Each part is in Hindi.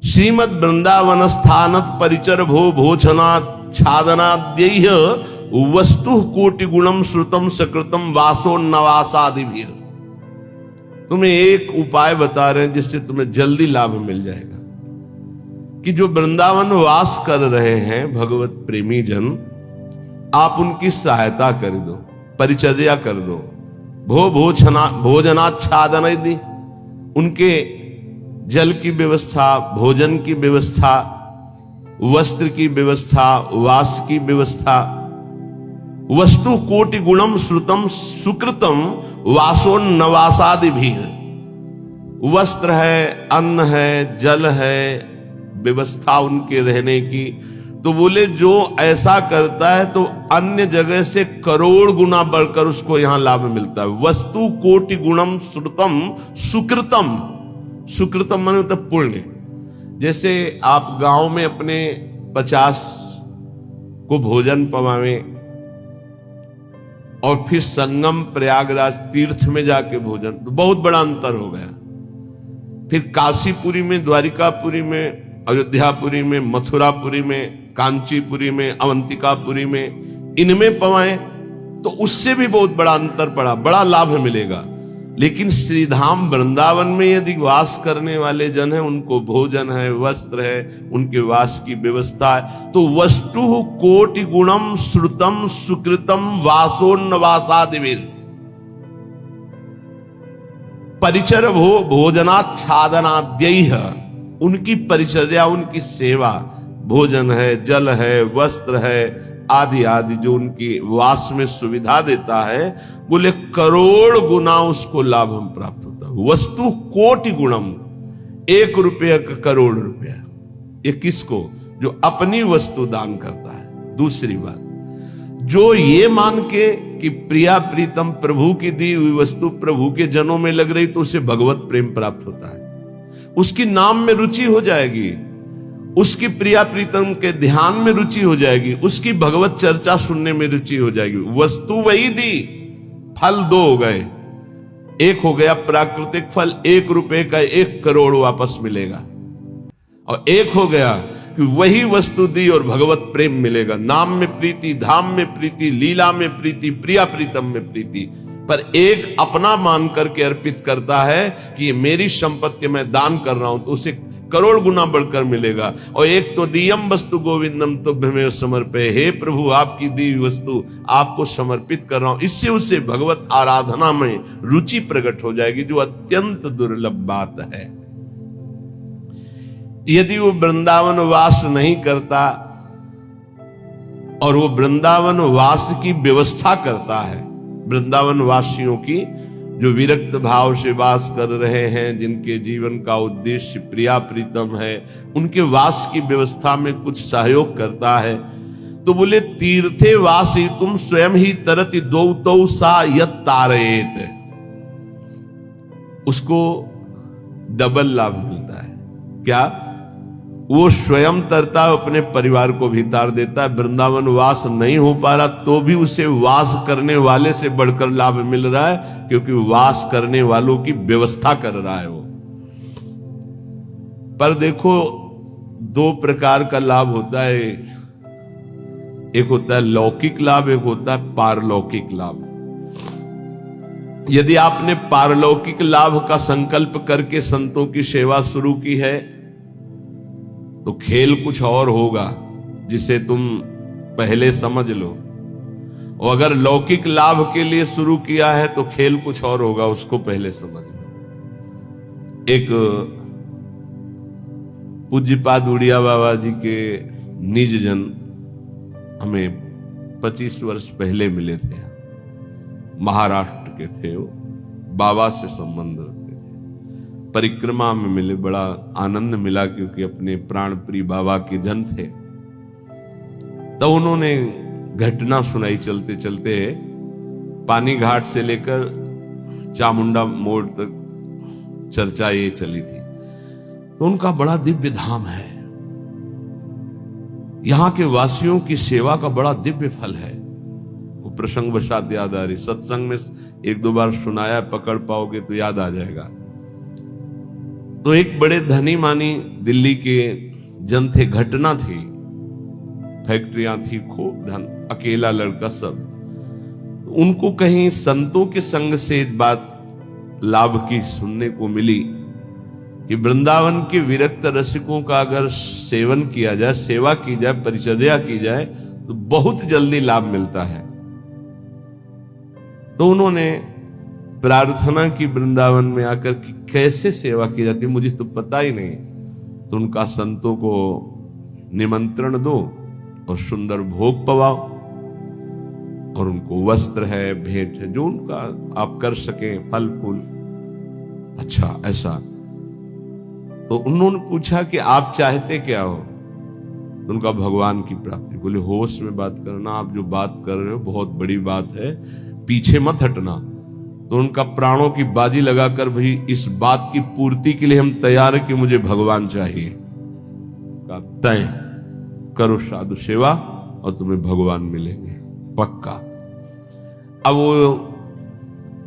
श्रीमद वृंदावन स्थानत परिचर भो भोजनाच्छादनाद्यैः वस्तु कोटि गुणम श्रुतम सकृतम वासोन्नवासादिभिः। तुम्हें एक उपाय बता रहे हैं जिससे तुम्हें जल्दी लाभ मिल जाएगा कि जो वृंदावन वास कर रहे हैं भगवत प्रेमी जन, आप उनकी सहायता कर दो, परिचर्या कर दो, भोजनाच्छादन दी, उनके जल की व्यवस्था, भोजन की व्यवस्था, वस्त्र की व्यवस्था, वास की व्यवस्था, वस्तु कोटि गुणम श्रुतम सुकृतम वासोन्नवासादि भी। वस्त्र है, अन्न है, जल है, व्यवस्था उनके रहने की। तो बोले जो ऐसा करता है तो अन्य जगह से करोड़ गुना बढ़कर उसको यहां लाभ मिलता है। वस्तु कोटि गुणम श्रुतम सुकृतम, सुकृतम माने मतलब पुण्य। जैसे आप गांव में अपने 50 को भोजन पवावे और फिर संगम प्रयागराज तीर्थ में जाके भोजन, तो बहुत बड़ा अंतर हो गया। फिर काशीपुरी में, द्वारिकापुरी में, अयोध्यापुरी में, मथुरापुरी में, कांचीपुरी में, अवंतिकापुरी में, इनमें पवाएं तो उससे भी बहुत बड़ा अंतर पड़ा, बड़ा लाभ मिलेगा। लेकिन श्रीधाम वृंदावन में यदि वास करने वाले जन हैं, उनको भोजन है, वस्त्र है, उनके वास की व्यवस्था है, तो वस्तु कोटि गुणम श्रुतम सुकृतम वासोन्नवासादिभिः परिचर भोजनाच्छादनाद्यैः। उनकी परिचर्या, उनकी सेवा, भोजन है, जल है, वस्त्र है, आदि आदि जो उनकी वास में सुविधा देता है, बोले करोड़ गुना उसको लाभ हम प्राप्त होता है। वस्तु कोटि गुणम, 1 रुपया का करोड़ रुपया। ये किसको? जो अपनी वस्तु दान करता है। दूसरी बात, जो ये मान के कि प्रिया प्रीतम प्रभु की दी हुई वस्तु प्रभु के जनों में लग रही, तो उसे भगवत प्रेम प्राप्त होता है, उसकी नाम में रुचि हो जाएगी, उसकी प्रिया प्रीतम के ध्यान में रुचि हो जाएगी, उसकी भगवत चर्चा सुनने में रुचि हो जाएगी। वस्तु वही दी, फल 2 हो गए। एक हो गया प्राकृतिक फल, 1 रुपए का 1 करोड़ वापस मिलेगा, और एक हो गया कि वही वस्तु दी और भगवत प्रेम मिलेगा। नाम में प्रीति, धाम में प्रीति, लीला में प्रीति, प्रिया प्रीतम में प्रीति। पर एक अपना मान करके अर्पित करता है कि ये मेरी संपत्ति मैं दान कर रहा हूं, तो उसे करोड़ गुना बढ़कर मिलेगा। और एक तो दियम वस्तु गोविंदम तुभ्यमेव समर्पये, हे प्रभु आपकी दी हुई वस्तु आपको समर्पित कर रहा हूं, इससे उसे भगवत आराधना में रुचि प्रकट हो जाएगी, जो अत्यंत दुर्लभ बात है। यदि वो वृंदावन वास नहीं करता और वो वृंदावन वास की व्यवस्था करता है, वृंदावन वासियों की जो विरक्त भाव से वास कर रहे हैं, जिनके जीवन का उद्देश्य प्रिया प्रीतम है, उनके वास की व्यवस्था में कुछ सहयोग करता है, तो बोले तीर्थे वासी तुम स्वयं ही तरति दौतौ सा यत तारयेत, उसको डबल लाभ मिलता है। क्या? वो स्वयं तरता है, अपने परिवार को भी तार देता है। वृंदावन वास नहीं हो पा रहा तो भी उसे वास करने वाले से बढ़कर लाभ मिल रहा है, क्योंकि वास करने वालों की व्यवस्था कर रहा है वो। पर देखो 2 प्रकार का लाभ होता है, एक होता है लौकिक लाभ, एक होता है पारलौकिक लाभ। यदि आपने पारलौकिक लाभ का संकल्प करके संतों की सेवा शुरू की है तो खेल कुछ और होगा, जिसे तुम पहले समझ लो। और अगर लौकिक लाभ के लिए शुरू किया है तो खेल कुछ और होगा, उसको पहले समझ लो। एक पूज्यपाद उड़िया बाबा जी के निज जन हमें 25 वर्ष पहले मिले थे, महाराष्ट्र के थे वो, बाबा से संबंध रखते थे। परिक्रमा में मिले, बड़ा आनंद मिला, क्योंकि अपने प्राण प्रिय बाबा के जन थे। तो उन्होंने घटना सुनाई चलते चलते, पानी घाट से लेकर चामुंडा मोड़ तक चर्चा ये चली थी। तो उनका बड़ा दिव्य धाम है, यहां के वासियों की सेवा का बड़ा दिव्य फल है। वो प्रसंग वशात याद आ रही, सत्संग में 1-2 बार सुनाया, पकड़ पाओगे तो याद आ जाएगा। तो एक बड़े धनी मानी दिल्ली के जन थे, घटना थी, फैक्ट्रियां थी, खूब धन, अकेला लड़का सब। उनको कहीं संतों के संग से बात लाभ की सुनने को मिली कि वृंदावन के विरक्त रसिकों का अगर सेवन किया जाए, सेवा की जाए, परिचर्या की जाए तो बहुत जल्दी लाभ मिलता है। तो उन्होंने प्रार्थना की वृंदावन में आकर कि कैसे सेवा की जाती है, मुझे तो पता ही नहीं। तो उनका संतों को निमंत्रण दो और सुंदर भोग पवाओ, और उनको वस्त्र है, भेंट है, जो उनका आप कर सके, फल फूल। अच्छा ऐसा। तो उन्होंने पूछा कि आप चाहते क्या हो? तो उनका भगवान की प्राप्ति। बोले होश में बात करना, आप जो बात कर रहे हो बहुत बड़ी बात है, पीछे मत हटना। तो उनका प्राणों की बाजी लगाकर, भाई इस बात की पूर्ति के लिए हम तैयार है कि मुझे भगवान चाहिए। का तय करो साधु सेवा और तुम्हें भगवान मिलेंगे पक्का। अब वो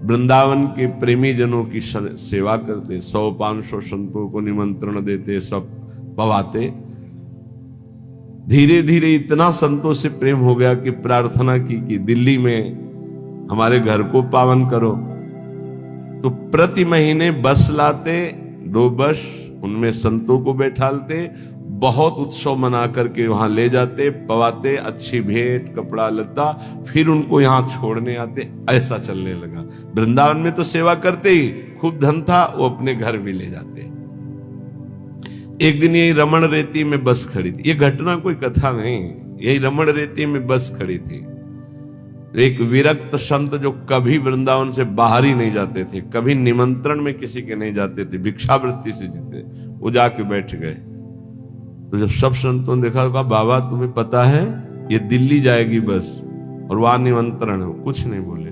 वृंदावन के प्रेमी जनों की सेवा करते, 100-500 संतों को निमंत्रण देते, सब पवाते। धीरे धीरे इतना संतों से प्रेम हो गया कि प्रार्थना की कि दिल्ली में हमारे घर को पावन करो। तो प्रति महीने बस लाते, 2 बस, उनमें संतों को बैठालते, बहुत उत्सव मना करके वहां ले जाते, पवाते, अच्छी भेंट, कपड़ा लत्ता, फिर उनको यहां छोड़ने आते। ऐसा चलने लगा। वृंदावन में तो सेवा करते ही, खूब धन था, वो अपने घर भी ले जाते। एक दिन यही रमण रेती में बस खड़ी थी, ये घटना कोई कथा नहीं, यही रमण रेती में बस खड़ी थी। एक विरक्त संत जो कभी वृंदावन से बाहर ही नहीं जाते थे, कभी निमंत्रण में किसी के नहीं जाते थे, भिक्षावृत्ति से जीते, वो जाके बैठ गए। तो जब सब संतों ने देखा, कहा बाबा तुम्हें पता है ये दिल्ली जाएगी बस और वहां निमंत्रण है। कुछ नहीं बोले,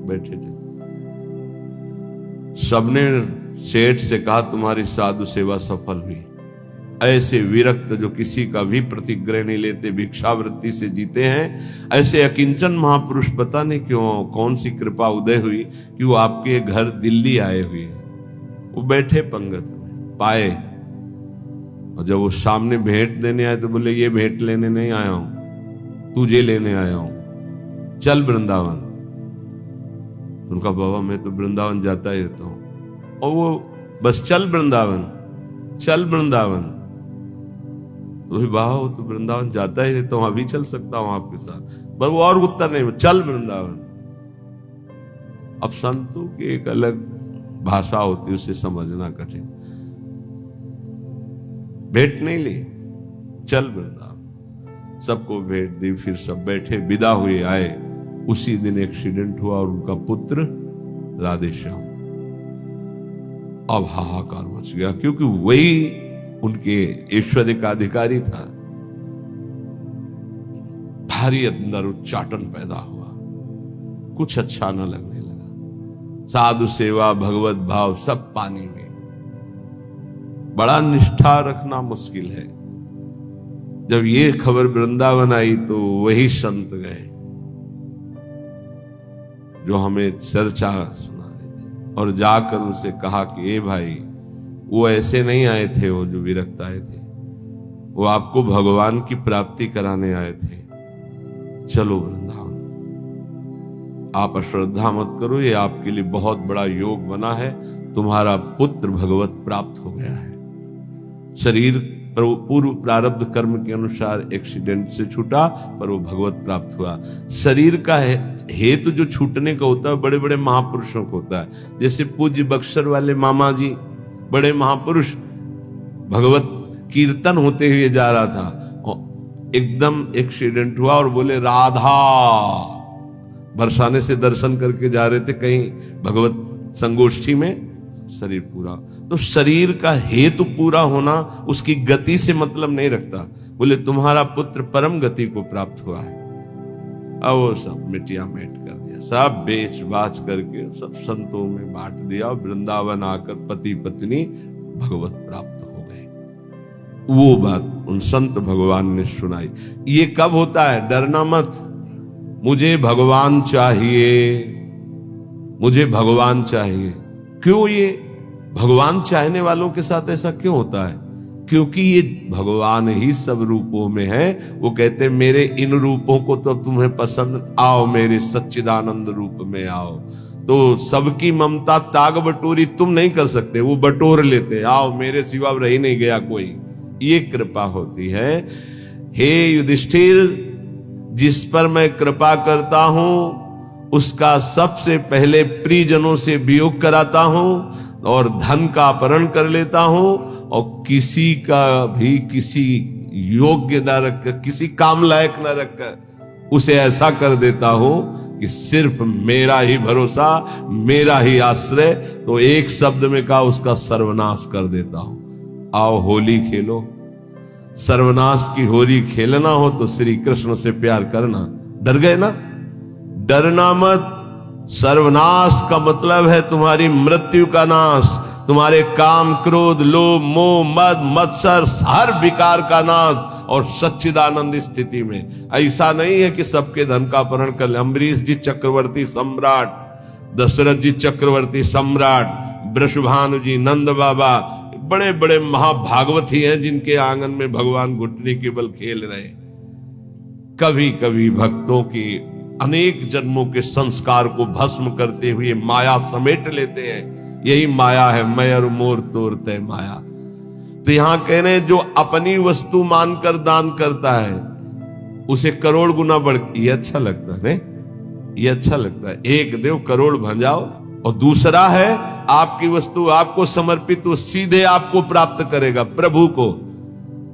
बैठे थे। सबने सेठ से कहा तुम्हारी साधु सेवा सफल हुई। ऐसे विरक्त जो किसी का भी प्रतिग्रह नहीं लेते, भिक्षावृत्ति से जीते हैं, ऐसे अकिंचन महापुरुष पता नहीं क्यों कौन सी कृपा उदय हुई कि वो आपके घर दिल्ली आए हुए। वो बैठे पंगत में, पाए, और जब वो सामने भेंट देने आए तो बोले ये भेंट लेने नहीं आया हूं, तुझे लेने आया हूं, चल वृंदावन। तो उनका बाबा मैं तो वृंदावन जाता ही रहता हूं। और वो बस चल वृंदावन, चल वृंदावन। तो बाबा वो तो वृंदावन जाता ही रहता हूं, अभी चल सकता हूं आपके साथ, पर वो और उत्तर नहीं, चल वृंदावन। अब संतों की एक अलग भाषा होती है, उसे समझना कठिन। भेंट नहीं ली, चल वृंदावन। सबको भेंट दी, फिर सब बैठे, विदा हुए, आए। उसी दिन एक्सीडेंट हुआ और उनका पुत्र राधेश्याम। अब हाहाकार मच गया, क्योंकि वही उनके ऐश्वर्य का अधिकारी था। भारी अंदर उच्चाटन पैदा हुआ, कुछ अच्छा न लगने लगा। साधु सेवा, भगवत भाव सब पानी में। बड़ा निष्ठा रखना मुश्किल है। जब ये खबर वृंदावन आई तो वही संत गए जो हमें चर्चा सुना रहे थे, और जाकर उनसे कहा कि ए भाई, वो ऐसे नहीं आए थे, वो जो विरक्त आए थे, वो आपको भगवान की प्राप्ति कराने आए थे। चलो वृंदावन, आप अश्रद्धा मत करो, ये आपके लिए बहुत बड़ा योग बना है। तुम्हारा पुत्र भगवत प्राप्त हो गया है। शरीर पूर्व प्रारब्ध कर्म के अनुसार एक्सीडेंट से छूटा, पर वो भगवत प्राप्त हुआ। शरीर का हेतु जो छूटने का होता है बड़े बड़े महापुरुषों को होता है। जैसे पूज्य बक्सर वाले मामा जी, बड़े महापुरुष, भगवत कीर्तन होते हुए जा रहा था, एकदम एक्सीडेंट हुआ और बोले राधा, बरसाने से दर्शन करके जा रहे थे कहीं भगवत संगोष्ठी में, शरीर पूरा। तो शरीर का हेतु पूरा होना उसकी गति से मतलब नहीं रखता। बोले तुम्हारा पुत्र परम गति को प्राप्त हुआ है। अब वो सब मिटिया मेट कर दिया, सब बेच बाच करके सब संतों में बांट दिया। वृंदावन आकर पति पत्नी भगवत प्राप्त हो गए। वो बात उन संत भगवान ने सुनाई। ये कब होता है? डरना मत, मुझे भगवान चाहिए, मुझे भगवान चाहिए। क्यों? ये भगवान चाहने वालों के साथ ऐसा क्यों होता है? क्योंकि ये भगवान ही सब रूपों में है। वो कहते हैं मेरे इन रूपों को तो तुम्हें पसंद, आओ मेरे सच्चिदानंद रूप में आओ। तो सबकी ममता ताग बटोरी तुम नहीं कर सकते, वो बटोर लेते, आओ मेरे सिवा रह नहीं गया कोई। ये कृपा होती है। हे युधिष्ठिर, जिस पर मैं कृपा करता हूं उसका सबसे पहले प्रियजनों से वियोग कराता हूं और धन का अपहरण कर लेता हूं और किसी का भी किसी योग्य न रखकर, किसी काम लायक न रखकर उसे ऐसा कर देता हूं कि सिर्फ मेरा ही भरोसा, मेरा ही आश्रय। तो एक शब्द में कहा, उसका सर्वनाश कर देता हूं। आओ होली खेलो। सर्वनाश की होली खेलना हो तो श्री कृष्ण से प्यार करना। डर गए ना? डरना मत। सर्वनाश का मतलब है तुम्हारी मृत्यु का नाश, तुम्हारे काम, क्रोध, लोभ, मोह, मद, मत्सर, हर विकार का नाश। और सच्चिदानंद स्थिति में ऐसा नहीं है कि सबके धन का अपहरण कर ले। अम्बरीश जी चक्रवर्ती सम्राट, दशरथ जी चक्रवर्ती सम्राट, वृषभानु जी, नंद बाबा, बड़े बड़े महाभागवती हैं जिनके आंगन में भगवान घुटने के बल खेल रहे। कभी कभी भक्तों की अनेक जन्मों के संस्कार को भस्म करते हुए माया समेट लेते हैं। यही माया है, मैं और मोर तोड़ते माया। तो यहां कह रहे हैं जो अपनी वस्तु मानकर दान करता है उसे करोड़ गुना बढ़। ये अच्छा लगता है, ये अच्छा लगता है। एक देव करोड़ भंजाओ, और दूसरा है आपकी वस्तु आपको समर्पित, वो सीधे आपको प्राप्त करेगा प्रभु को।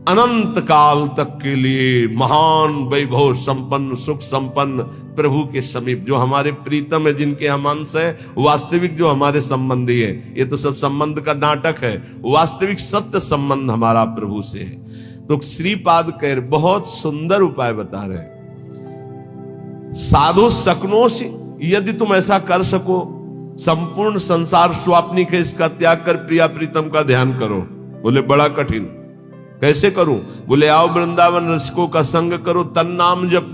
अनंत काल तक के लिए महान वैभव संपन्न, सुख संपन्न प्रभु के समीप, जो हमारे प्रीतम है, जिनके हम अंश है, वास्तविक जो हमारे संबंधी है। ये तो सब संबंध का नाटक है, वास्तविक सत्य संबंध हमारा प्रभु से है। तो श्रीपाद कह बहुत सुंदर उपाय बता रहे। साधु सकनो से, यदि तुम ऐसा कर सको, संपूर्ण संसार स्वाप्निक है, इसका त्याग कर प्रिया प्रीतम का ध्यान करो। बोले बड़ा कठिन, कैसे करूं? बोले आओ वृंदावन रसिकों का संग करो, तन नाम जप,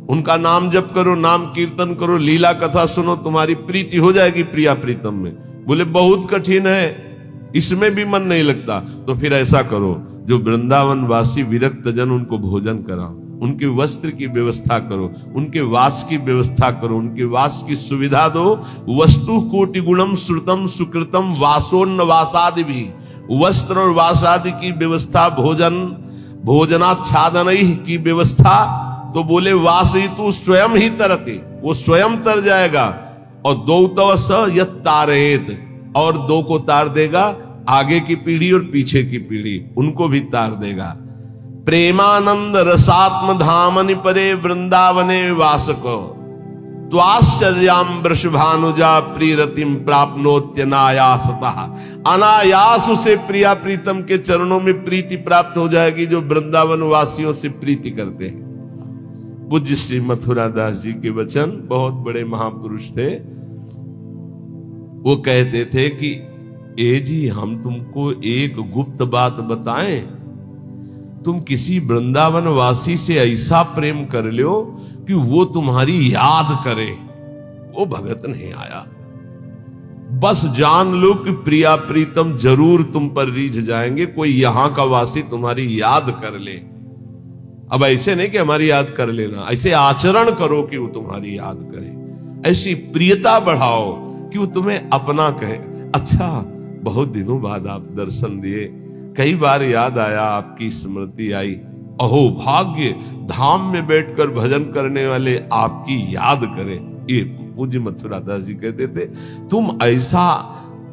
उनका नाम जप करो, नाम कीर्तन करो, लीला कथा सुनो, तुम्हारी प्रीति हो जाएगी प्रिया प्रीतम में। बोले बहुत कठिन है, इसमें भी मन नहीं लगता। तो फिर ऐसा करो, जो वृंदावन वासी विरक्त जन, उनको भोजन कराओ, उनके वस्त्र की व्यवस्था करो, उनके वास की व्यवस्था करो, उनके वास की सुविधा दो। वस्तु कोटि गुणम श्रुतम सुकृतम वासोन्न वासादि भी, वस्त्र और वास आदि की व्यवस्था, भोजन, भोजनाच्छादन की व्यवस्था। तो बोले वास ही तू स्वयं ही तरते, वो स्वयं तर जाएगा। और दो तव स यत तारेत, और दो को तार देगा, आगे की पीढ़ी और पीछे की पीढ़ी, उनको भी तार देगा। प्रेमानंद रसात्म धामनि परे वृंदावने वासको, त्वाश्चर्याम वृषभानुजा प्रियरतिम प्राप्नोत्यनायासतः। अनायास उसे प्रिया प्रीतम के चरणों में प्रीति प्राप्त हो जाएगी, जो वृंदावन वासियों से प्रीति करते हैं। पूज्य श्री मथुरा दास जी के वचन, बहुत बड़े महापुरुष थे। वो कहते थे कि ए जी, हम तुमको एक गुप्त बात बताएं, तुम किसी वृंदावन वासी से ऐसा प्रेम कर लो कि वो तुम्हारी याद करे। वो भगत नहीं आया, बस जान लो कि प्रिया प्रीतम जरूर तुम पर रीझ जाएंगे। कोई यहां का वासी तुम्हारी याद कर ले। अब ऐसे नहीं कि हमारी याद कर लेना, ऐसे आचरण करो कि वो तुम्हारी याद करे। ऐसी प्रियता बढ़ाओ कि वो तुम्हें अपना कहे। अच्छा, बहुत दिनों बाद आप दर्शन दिए, कई बार याद आया, आपकी स्मृति आई। अहो भाग्य, धाम में बैठकर भजन करने वाले आपकी याद करें। ये पूज्य मथुरा दास जी कहते थे, तुम ऐसा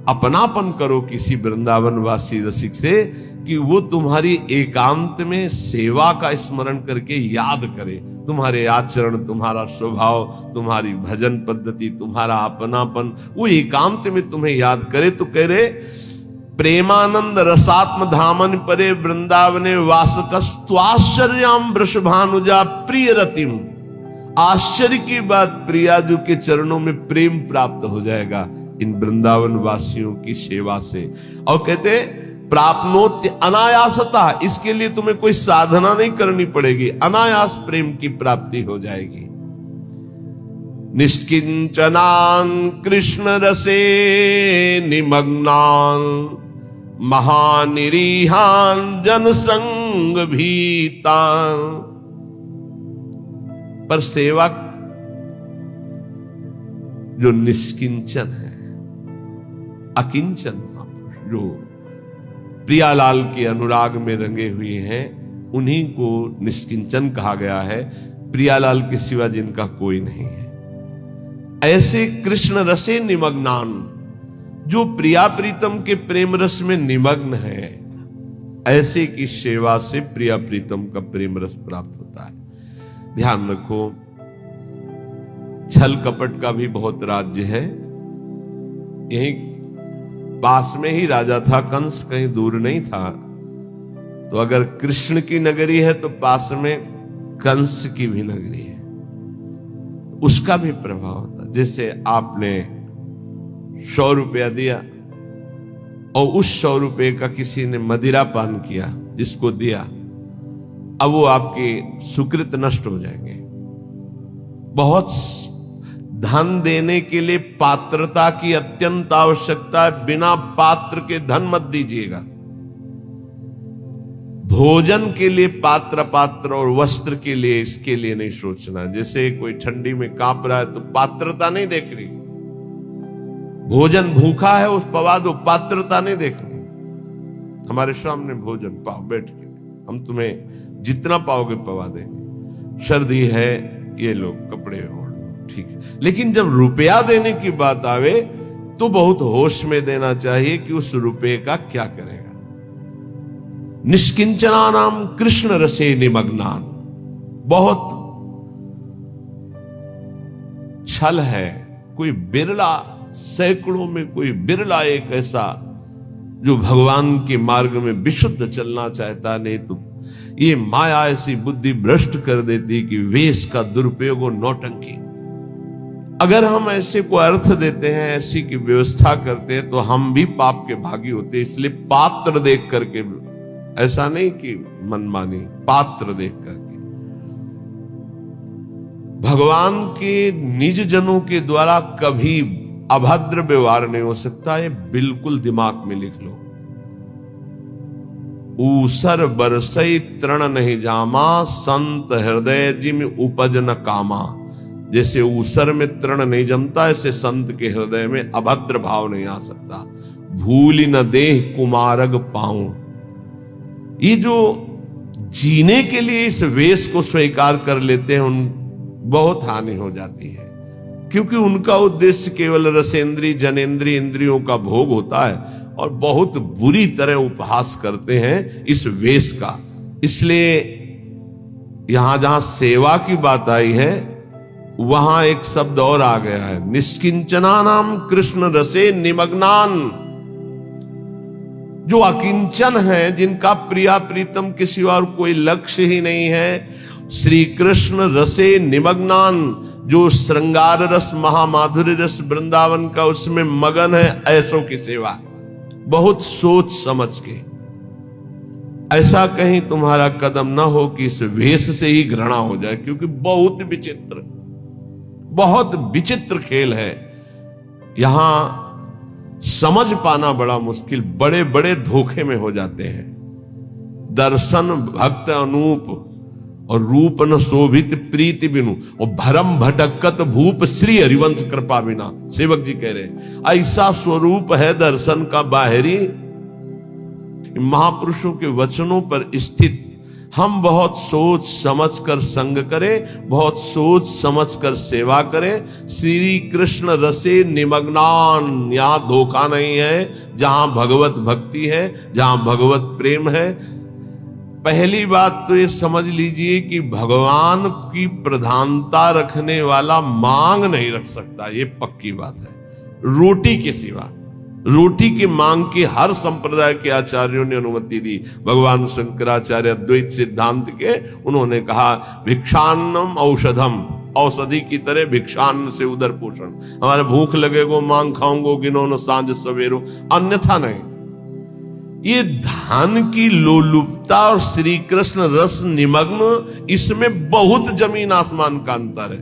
अपनापन करो किसी वृंदावन वासी रसिक से कि वो तुम्हारी एकांत में सेवा का स्मरण करके याद करे। तुम्हारे आचरण, तुम्हारा स्वभाव, तुम्हारी भजन पद्धति, तुम्हारा अपनापन, वो एकांत में तुम्हें याद करे। तो कह रहे, प्रेमानंद रसात्म धामन परे वृंदावने वासकस्त्वाश्चर्याम वृषभानुजा प्रिय रतिम। आश्चर्य की बात, प्रियाजू के चरणों में प्रेम प्राप्त हो जाएगा इन वृंदावन वासियों की सेवा से। और कहते प्राप्नोत्य अनायासता, इसके लिए तुम्हें कोई साधना नहीं करनी पड़ेगी, अनायास प्रेम की प्राप्ति हो जाएगी। निष्किंचनान कृष्ण रसे निमग्नान महानिरीहान जनसंग भीतान। पर सेवक जो निष्किंचन है, अकिंचन महापुरुष जो प्रियालाल के अनुराग में रंगे हुए हैं, उन्हीं को निष्किंचन कहा गया है। प्रियालाल के सिवा जिनका कोई नहीं है। ऐसे कृष्ण रसे निमग्नान, जो प्रिया प्रीतम के प्रेम रस में निमग्न है, ऐसे की सेवा से प्रिया प्रीतम का प्रेम रस प्राप्त होता है। ध्यान रखो, छल कपट का भी बहुत राज्य है। यही पास में ही राजा था कंस, कहीं दूर नहीं था। तो अगर कृष्ण की नगरी है तो पास में कंस की भी नगरी है, उसका भी प्रभाव होता। जैसे आपने 100 रुपया दिया और उस 100 रुपये का किसी ने मदिरा पान किया, जिसको दिया, अब वो आपके सुकृत नष्ट हो जाएंगे। बहुत धन देने के लिए पात्रता की अत्यंत आवश्यकता है। बिना पात्र के धन मत दीजिएगा। भोजन के लिए पात्र और वस्त्र के लिए, इसके लिए नहीं सोचना। जैसे कोई ठंडी में कांप रहा है तो पात्रता नहीं देख रही। भोजन भूखा है उस पवा दो, पात्रता नहीं देख रही। हमारे सामने भोजन पाओ बैठ के, हम तुम्हें जितना पाओगे पवा देंगे। सर्दी है, ये लो कपड़े ओढ़ लो, ठीक है। लेकिन जब रुपया देने की बात आवे तो बहुत होश में देना चाहिए कि उस रुपये का क्या करेगा। निष्किंचना नाम कृष्ण रसे निमग्नान, बहुत छल है। कोई बिरला, सैकड़ों में कोई बिरला एक ऐसा जो भगवान के मार्ग में विशुद्ध चलना चाहता। नहीं तो ये माया ऐसी बुद्धि भ्रष्ट कर देती कि वेश का दुरुपयोग और नौटंकी। अगर हम ऐसे को अर्थ देते हैं, ऐसी की व्यवस्था करते हैं, तो हम भी पाप के भागी होते। इसलिए पात्र देख करके, ऐसा नहीं कि मनमानी, पात्र देख करके। भगवान के निज जनों के द्वारा कभी अभद्र व्यवहार नहीं हो सकता, ये बिल्कुल दिमाग में लिख लो। ऊसर बरसई तृण नहीं जामा, संत हृदय जिम उपज न कामा। जैसे ऊसर में तृण नहीं जमता, ऐसे संत के हृदय में अभद्र भाव नहीं आ सकता। भूल न देह कुमारग पाऊं। ये जो जीने के लिए इस वेश को स्वीकार कर लेते हैं, उन बहुत हानि हो जाती है। क्योंकि उनका उद्देश्य केवल रसेंद्री जनेंद्री इंद्रियों का भोग होता है और बहुत बुरी तरह उपहास करते हैं इस वेश का। इसलिए यहां जहां सेवा की बात आई है, वहां एक शब्द और आ गया है, निष्किंचना नाम कृष्ण रसे निमग्नान। जो अकिंचन है, जिनका प्रिया प्रीतम के सिवा और कोई लक्ष्य ही नहीं है, श्री कृष्ण रसे निमग्नान, जो श्रृंगार रस महामाधुर्य रस वृंदावन का उसमें मगन है, ऐसों की सेवा बहुत सोच समझ के। ऐसा कहीं तुम्हारा कदम ना हो कि इस वेश से ही घृणा हो जाए, क्योंकि बहुत विचित्र खेल है। यहां समझ पाना बड़ा मुश्किल, बड़े बड़े धोखे में हो जाते हैं। दर्शन भक्त अनूप और रूप न शोभित प्रीति बिनु, और भरम भटकत भूप श्री हरिवंश कृपा बिना। सेवक जी कह रहे ऐसा स्वरूप है दर्शन का बाहरी, महापुरुषों के वचनों पर स्थित। हम बहुत सोच समझ कर संग करें, बहुत सोच समझ कर सेवा करें। श्री कृष्ण रसे निमग्नान, यहां धोखा नहीं है। जहां भगवत भक्ति है, जहां भगवत प्रेम है, पहली बात तो ये समझ लीजिए कि भगवान की प्रधानता रखने वाला मांग नहीं रख सकता, ये पक्की बात है। रोटी के सिवा, रोटी की मांग की हर संप्रदाय के आचार्यों ने अनुमति दी। भगवान शंकराचार्य अद्वैत सिद्धांत के, उन्होंने कहा भिक्षान्नम औषधम, औषधि की तरह भिक्षान्न से उदर पोषण। हमारे भूख लगेगो मांग खाऊंगो गिनो न सांझ सवेरो, अन्यथा नहीं। ये धन की लोलुपता और श्री कृष्ण रस निमग्न, इसमें बहुत जमीन आसमान का अंतर है।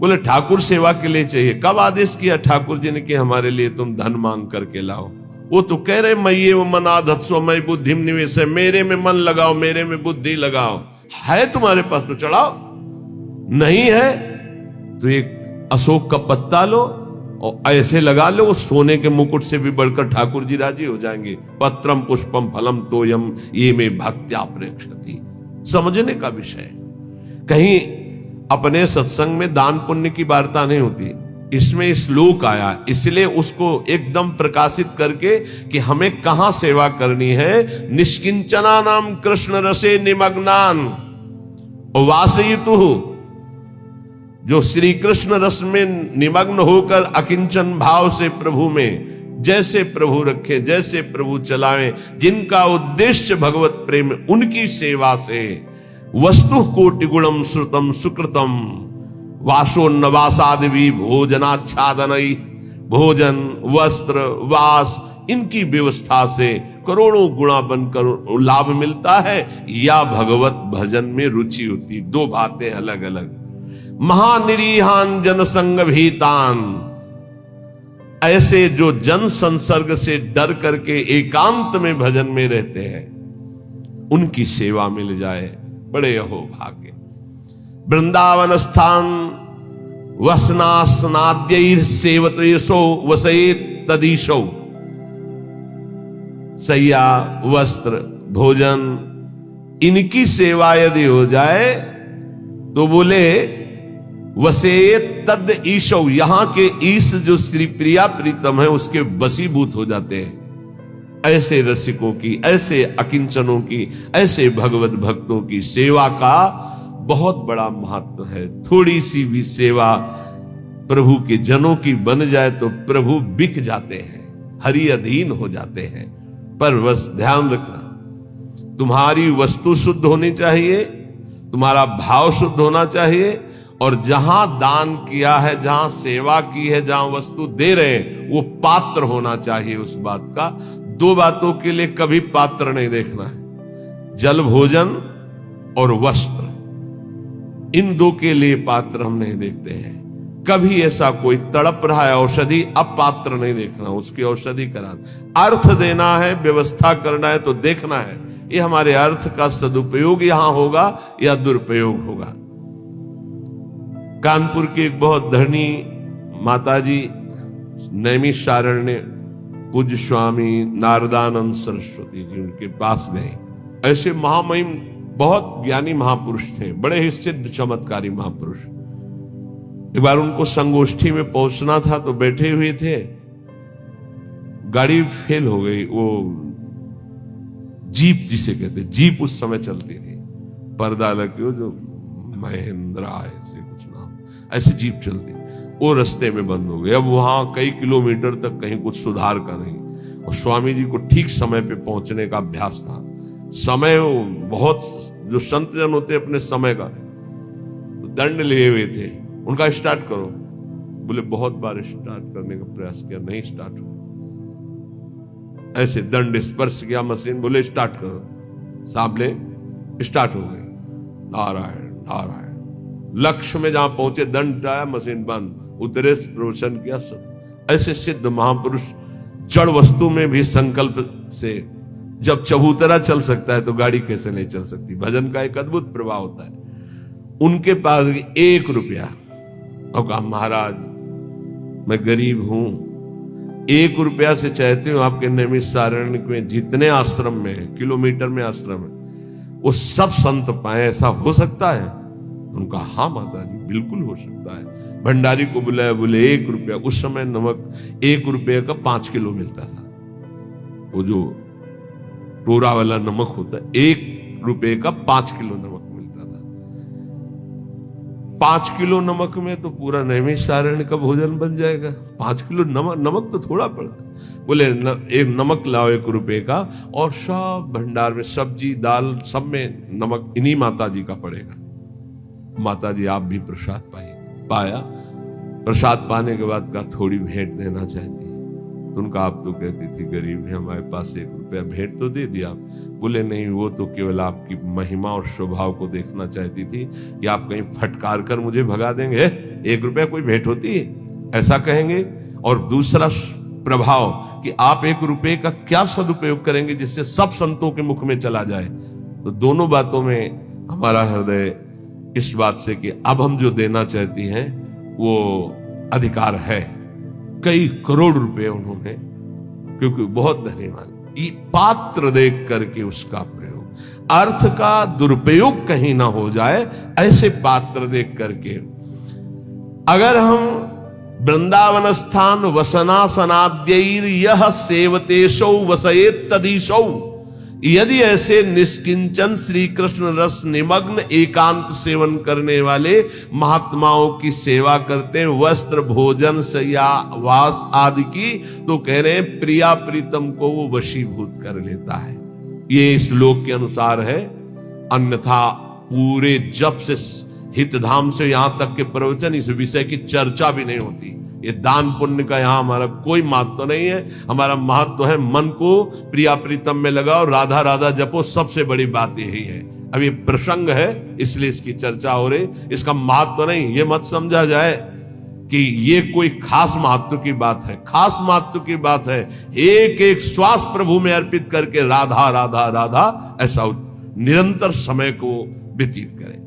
बोले ठाकुर सेवा के लिए चाहिए। कब आदेश किया ठाकुर जी ने कि हमारे लिए तुम धन मांग करके लाओ? वो तो कह रहे मये वो मन आधत्सो मय बुद्धि निवेश है, मेरे में मन लगाओ, मेरे में बुद्धि लगाओ। है तुम्हारे पास तो चढ़ाओ, नहीं है तो एक अशोक का पत्ता लो और ऐसे लगा लो, वो सोने के मुकुट से भी बढ़कर ठाकुर जी राजी हो जाएंगे। पत्रम पुष्पम फलम तोयम ये में भक्त्या प्रेक्षति। समझने का विषय। कहीं अपने सत्संग में दान पुण्य की वार्ता नहीं होती, इसमें श्लोक आया इसलिए उसको एकदम प्रकाशित करके कि हमें कहां सेवा करनी है। निष्किंचना नाम कृष्ण रसे निमग्नान वासयितु, जो श्री कृष्ण रस में निमग्न होकर अकिंचन भाव से प्रभु में जैसे प्रभु रखे, जैसे प्रभु चलावे, जिनका उद्देश्य भगवत प्रेम, उनकी सेवा से वस्तु कोटि गुणम श्रुतम सुकृतम वासोन्नवासादि भोजनाच्छादनई, भोजन वस्त्र वास इनकी व्यवस्था से करोड़ों गुणा बनकर लाभ मिलता है, या भगवत भजन में रुचि होती। दो बातें अलग अलग। महानिरीहान जनसंग भीतान, ऐसे जो जन संसर्ग से डर करके एकांत में भजन में रहते हैं, उनकी सेवा मिल जाए, बड़े अहो भाग्य। वृंदावन स्थान वसनास्नाद्यैर सेवतेशो वसेत तदीशो, सैया वस्त्र भोजन इनकी सेवा यदि हो जाए तो बोले वसेत तद ईशो, यहां के ईश जो श्री प्रिया प्रीतम है उसके वशीभूत हो जाते हैं। ऐसे रसिकों की, ऐसे अकिंचनों की, ऐसे भगवत भक्तों की सेवा का बहुत बड़ा महत्व है। थोड़ी सी भी सेवा प्रभु के जनों की बन जाए तो प्रभु बिक जाते हैं, हरि अधीन हो जाते हैं। पर बस ध्यान रखना, तुम्हारी वस्तु शुद्ध होनी चाहिए, तुम्हारा भाव शुद्ध होना चाहिए, और जहां दान किया है, जहां सेवा की है, जहां वस्तु दे रहे हैं, वो पात्र होना चाहिए उस बात का। दो बातों के लिए कभी पात्र नहीं देखना है, जल भोजन और वस्त्र, इन दो के लिए पात्र हम नहीं देखते हैं। कभी ऐसा कोई तड़प रहा है औषधि, अब पात्र नहीं देखना, उसकी औषधि करा। अर्थ देना है, व्यवस्था करना है तो देखना है ये हमारे अर्थ का सदुपयोग यहां होगा या दुरुपयोग होगा। कानपुर की एक बहुत धनी माताजी नैमिषारण्य पूज्य स्वामी नारदानंद सरस्वती जी, उनके पास गए। ऐसे महामहिम बहुत ज्ञानी महापुरुष थे, बड़े ही सिद्ध चमत्कारी महापुरुष। एक बार उनको संगोष्ठी में पहुंचना था तो बैठे हुए थे, गाड़ी फेल हो गई। वो जीप जिसे कहते, जीप उस समय चलती थी, पर्दा लगे, जो महिंद्रा ऐसे कुछ नाम, ऐसी जीप चलती, वो रास्ते में बंद हो गई। अब वहां कई किलोमीटर तक कहीं कुछ सुधार का नहीं, और स्वामी जी को ठीक समय पे पहुंचने का अभ्यास था। समय बहुत, जो संत जन होते अपने समय का तो दंड लिए हुए थे। उनका स्टार्ट करो, बोले बहुत बार स्टार्ट करने का प्रयास किया, नहीं स्टार्ट हो। ऐसे दंड स्पर्श किया मशीन, बोले स्टार्ट करो, सामने स्टार्ट हो गई। नारायण नारायण, लक्ष्य में जहां पहुंचे दंड आया, मशीन बंद, उतरे, प्रवचन किया। ऐसे सिद्ध महापुरुष जड़ वस्तु में भी संकल्प से, जब चबूतरा चल सकता है तो गाड़ी कैसे नहीं चल सकती। भजन का एक अद्भुत प्रभाव होता है। उनके पास 1 रुपया, और कहा महाराज मैं गरीब हूं, 1 रुपया से चाहते हो आपके नैमिषारण्य में जितने आश्रम में, किलोमीटर में आश्रम है, वो सब संत पाए, ऐसा हो सकता है? उनका हाँ माता जी बिल्कुल हो सकता है। भंडारी को बुलाया, बोले 1 रुपया। उस समय नमक 1 रुपये का 5 किलो मिलता था, वो जो टोरा वाला नमक होता है, 1 रुपये का 5 किलो नमक मिलता था। 5 किलो नमक में तो पूरा नैमिषारण्य का भोजन बन जाएगा। 5 किलो नमक तो थोड़ा पड़ता। बोले एक नमक लाओ 1 रुपये का, और सब भंडार में सब्जी दाल सब में नमक इन्हीं माता जी का पड़ेगा। माता जी आप भी प्रसाद पाया। प्रसाद पाने के बाद का थोड़ी भेंट देना चाहती है, तो उनका आप तो कहती थी गरीब है, हमारे पास 1 रुपया, भेंट तो दे दिया। बोले नहीं, वो तो केवल आपकी महिमा और स्वभाव को देखना चाहती थी कि आप कहीं फटकार कर मुझे भगा देंगे। 1 रुपया कोई भेंट होती है, ऐसा कहेंगे। और दूसरा प्रभाव कि आप 1 रुपये का क्या सदुपयोग करेंगे जिससे सब संतों के मुख में चला जाए। तो दोनों बातों में हमारा हृदय इस बात से कि अब हम जो देना चाहती हैं वो अधिकार है। कई करोड़ रुपए उन्होंने, क्योंकि बहुत धन्यवाद, पात्र देख करके उसका प्रयोग, अर्थ का दुरुपयोग कहीं ना हो जाए, ऐसे पात्र देख करके। अगर हम वृंदावन स्थान वसनासनाद्यैर यह सेवतेशौ वसयेत तदीशौ, यदि ऐसे निष्किंचन श्री कृष्ण रस निमग्न एकांत सेवन करने वाले महात्माओं की सेवा करते हैं, वस्त्र भोजन शय्या वास आदि की, तो कह रहे हैं प्रिया प्रीतम को वो वशीभूत कर लेता है। ये श्लोक के अनुसार है, अन्यथा पूरे जब से हितधाम से यहां तक के प्रवचन इस विषय की चर्चा भी नहीं होती। ये दान पुण्य का यहां हमारा कोई महत्व नहीं है। हमारा महत्व है मन को प्रिया प्रीतम में लगाओ, राधा राधा जपो, सबसे बड़ी बात यही है। अब ये प्रसंग है इसलिए इसकी चर्चा हो रही, इसका महत्व नहीं। ये मत समझा जाए कि ये कोई खास महत्व की बात है। खास महत्व की बात है, एक एक श्वास प्रभु में अर्पित करके राधा राधा राधा ऐसा निरंतर समय को व्यतीत करें।